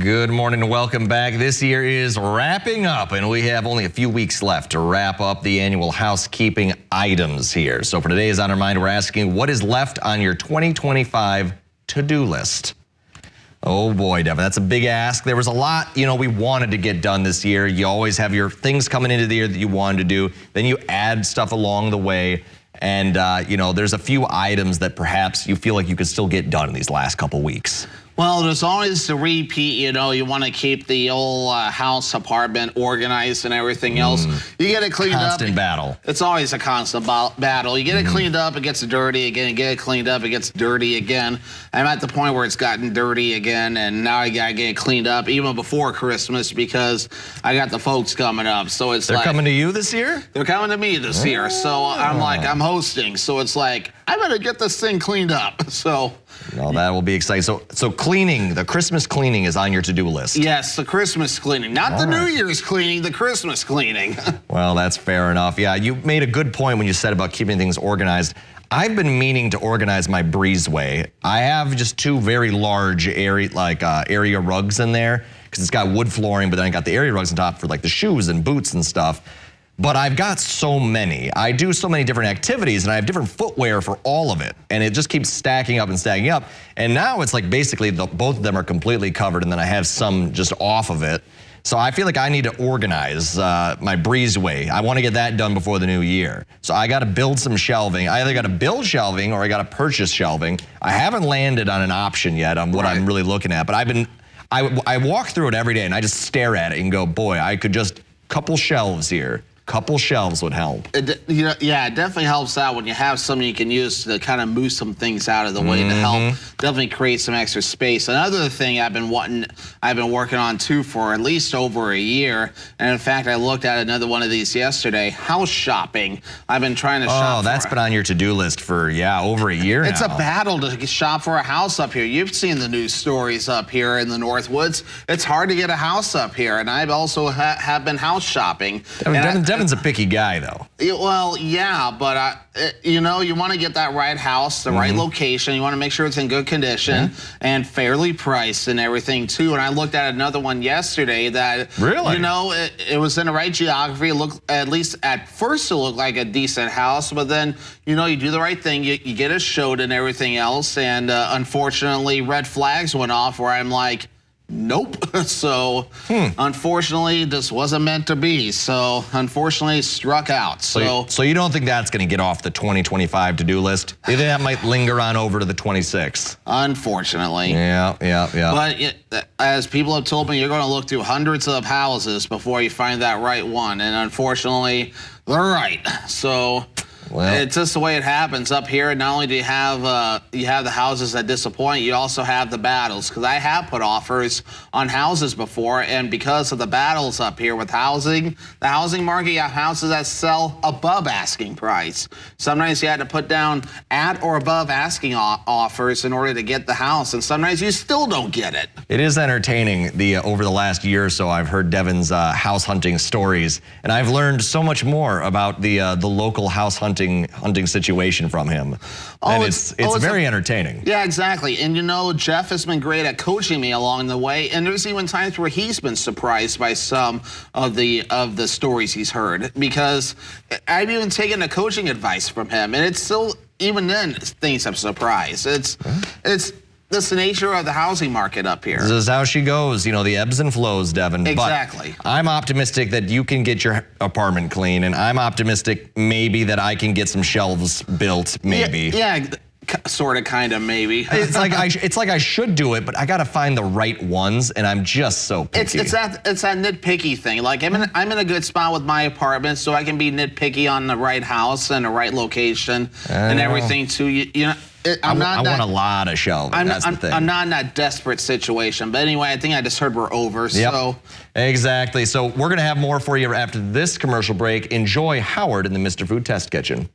Good morning and welcome back. This year is wrapping up and we have only a few weeks left to wrap up the annual housekeeping items here. So for today's On Our Mind, we're asking what is left on your 2025 to-do list? Oh boy, Devin, that's a big ask. There was a lot, we wanted to get done this year. You always have your things coming into the year that you wanted to do. Then you add stuff along the way. And, there's a few items that perhaps you feel like you could still get done in these last couple weeks. Well, there's always the repeat, you want to keep the old house, apartment organized and everything else. You get it cleaned up. Constant battle. It's always a constant battle. You get it cleaned up, it gets dirty again. You get it cleaned up, it gets dirty again. I'm at the point where it's gotten dirty again, and now I got to get it cleaned up even before Christmas because I got the folks coming up. So it's They're coming to you this year? They're coming to me this year. So I'm hosting. So it's like, I better get this thing cleaned up. So... Well, that will be exciting. So cleaning, the Christmas cleaning is on your to-do list. Yes, the Christmas cleaning. Not the New Year's cleaning, the Christmas cleaning. Well, that's fair enough. Yeah, you made a good point when you said about keeping things organized. I've been meaning to organize my breezeway. I have just two very large area rugs in there because it's got wood flooring, but then I got the area rugs on top for like the shoes and boots and stuff. But I've got so many. I do so many different activities and I have different footwear for all of it. And it just keeps stacking up and stacking up. And now it's like basically both of them are completely covered and then I have some just off of it. So I feel like I need to organize my breezeway. I want to get that done before the new year. So I got to build some shelving. I either got to build shelving or I got to purchase shelving. I haven't landed on an option yet on what I'm really looking at. But I walk through it every day and I just stare at it and go, boy, I could just couple shelves here. Couple shelves would help. Yeah, it definitely helps out when you have something you can use to kind of move some things out of the way to help definitely create some extra space. Another thing I've been working on too for at least over a year, and in fact I looked at another one of these yesterday, house shopping. I've been trying to shop. Oh, that's been on your to-do list for over a year now. It's a battle to shop for a house up here. You've seen the news stories up here in the Northwoods. It's hard to get a house up here, and I've also have been house shopping. Devin's a picky guy, though. Well, yeah, but you want to get that right house, the right location. You want to make sure it's in good condition and fairly priced and everything too. And I looked at another one yesterday that it was in the right geography. It looked, at least at first, it looked like a decent house, but then you do the right thing. You get it showed and everything else, and unfortunately, red flags went off where I'm like, nope. So unfortunately, this wasn't meant to be. So unfortunately, struck out. So you don't think that's going to get off the 2025 to-do list? You think that might linger on over to the 26th? Unfortunately. Yeah. But as people have told me, you're going to look through hundreds of houses before you find that right one. And unfortunately, they're right. So... Well, it's just the way it happens up here. Not only do you have the houses that disappoint, you also have the battles. Because I have put offers on houses before, and because of the battles up here with housing, the housing market, you have houses that sell above asking price. Sometimes you had to put down at or above asking offers in order to get the house, and sometimes you still don't get it. It is entertaining. Over the last year or so, I've heard Devin's house hunting stories, and I've learned so much more about the local house hunting situation from him. And it's very entertaining. Yeah, exactly. And Jeff has been great at coaching me along the way, and there's even times where he's been surprised by some of the stories he's heard, because I've even taken the coaching advice from him, and it's still, even then, things have surprised. It's that's the nature of the housing market up here. This is how she goes, the ebbs and flows, Devin. Exactly. But I'm optimistic that you can get your apartment clean, and I'm optimistic maybe that I can get some shelves built, maybe. Yeah, sort of, kind of, maybe. It's like I should do it, but I got to find the right ones, and I'm just so picky. It's that nitpicky thing. Like I'm in a good spot with my apartment, so I can be nitpicky on the right house and the right location and everything too. I want a lot of shelving. That's the thing. I'm not in that desperate situation. But anyway, I think I just heard we're over. Yep. So exactly. So we're going to have more for you after this commercial break. Enjoy Howard in the Mr. Food Test Kitchen.